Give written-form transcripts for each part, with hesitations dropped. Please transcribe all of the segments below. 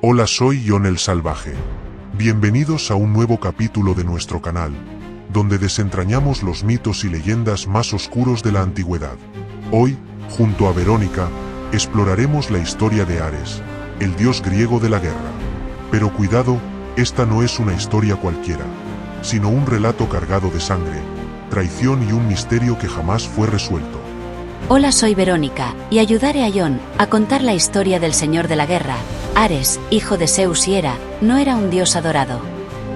Hola, soy Jon el Salvaje. Bienvenidos a un nuevo capítulo de nuestro canal, donde desentrañamos los mitos y leyendas más oscuros de la antigüedad. Hoy, junto a Verónica, exploraremos la historia de Ares, el dios griego de la guerra. Pero cuidado, esta no es una historia cualquiera, sino un relato cargado de sangre, traición y un misterio que jamás fue resuelto. Hola, soy Verónica, y ayudaré a Jon a contar la historia del señor de la guerra. Ares, hijo de Zeus y Hera, no era un dios adorado.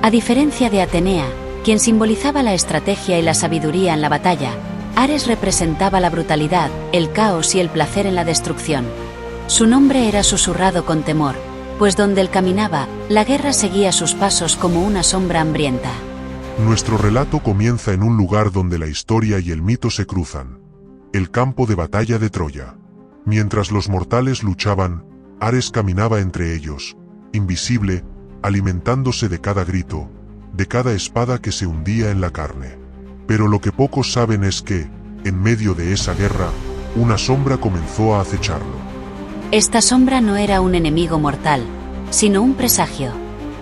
A diferencia de Atenea, quien simbolizaba la estrategia y la sabiduría en la batalla, Ares representaba la brutalidad, el caos y el placer en la destrucción. Su nombre era susurrado con temor, pues donde él caminaba, la guerra seguía sus pasos como una sombra hambrienta. Nuestro relato comienza en un lugar donde la historia y el mito se cruzan: el campo de batalla de Troya. Mientras los mortales luchaban, Ares caminaba entre ellos, invisible, alimentándose de cada grito, de cada espada que se hundía en la carne. Pero lo que pocos saben es que, en medio de esa guerra, una sombra comenzó a acecharlo. Esta sombra no era un enemigo mortal, sino un presagio.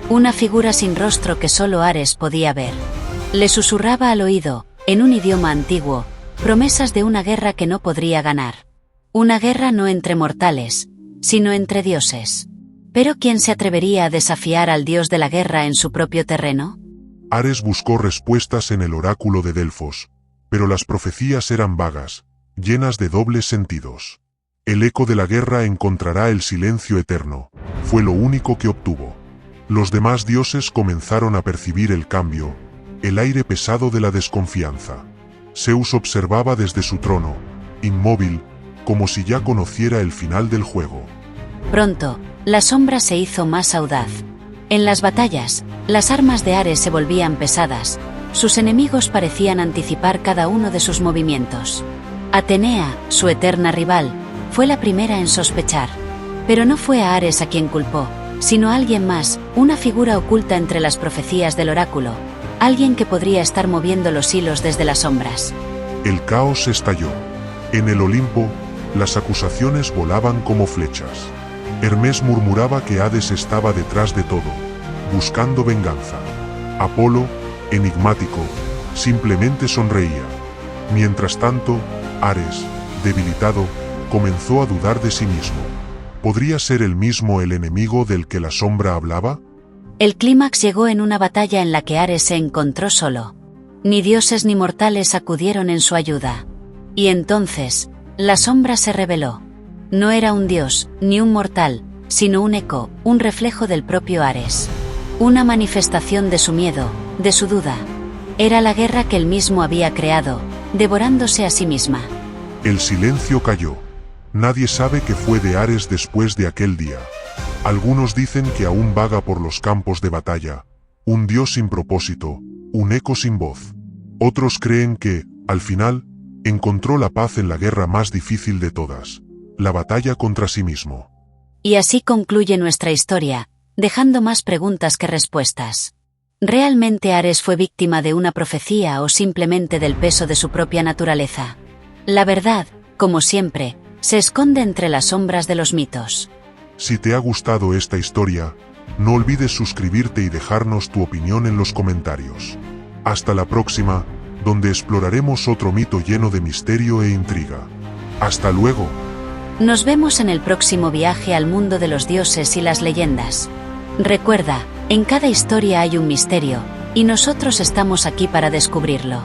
Una figura sin rostro que solo Ares podía ver. Le susurraba al oído, en un idioma antiguo, promesas de una guerra que no podría ganar. Una guerra no entre mortales, sino entre dioses. ¿Pero quién se atrevería a desafiar al dios de la guerra en su propio terreno? Ares buscó respuestas en el oráculo de Delfos, pero las profecías eran vagas, llenas de dobles sentidos. El eco de la guerra encontrará el silencio eterno, fue lo único que obtuvo. Los demás dioses comenzaron a percibir el cambio, el aire pesado de la desconfianza. Zeus observaba desde su trono, inmóvil, como si ya conociera el final del juego. Pronto, la sombra se hizo más audaz. En las batallas, las armas de Ares se volvían pesadas, sus enemigos parecían anticipar cada uno de sus movimientos. Atenea, su eterna rival, fue la primera en sospechar. Pero no fue a Ares a quien culpó, sino a alguien más, una figura oculta entre las profecías del oráculo, alguien que podría estar moviendo los hilos desde las sombras. El caos estalló. En el Olimpo, las acusaciones volaban como flechas. Hermes murmuraba que Hades estaba detrás de todo, buscando venganza. Apolo, enigmático, simplemente sonreía. Mientras tanto, Ares, debilitado, comenzó a dudar de sí mismo. ¿Podría ser él mismo el enemigo del que la sombra hablaba? El clímax llegó en una batalla en la que Ares se encontró solo. Ni dioses ni mortales acudieron en su ayuda. Y entonces, la sombra se reveló. No era un dios, ni un mortal, sino un eco, un reflejo del propio Ares. Una manifestación de su miedo, de su duda. Era la guerra que él mismo había creado, devorándose a sí misma. El silencio cayó. Nadie sabe qué fue de Ares después de aquel día. Algunos dicen que aún vaga por los campos de batalla, un dios sin propósito, un eco sin voz. Otros creen que, al final, encontró la paz en la guerra más difícil de todas, la batalla contra sí mismo. Y así concluye nuestra historia, dejando más preguntas que respuestas. ¿Realmente Ares fue víctima de una profecía o simplemente del peso de su propia naturaleza? La verdad, como siempre, se esconde entre las sombras de los mitos. Si te ha gustado esta historia, no olvides suscribirte y dejarnos tu opinión en los comentarios. Hasta la próxima, donde exploraremos otro mito lleno de misterio e intriga. ¡Hasta luego! Nos vemos en el próximo viaje al mundo de los dioses y las leyendas. Recuerda, en cada historia hay un misterio, y nosotros estamos aquí para descubrirlo.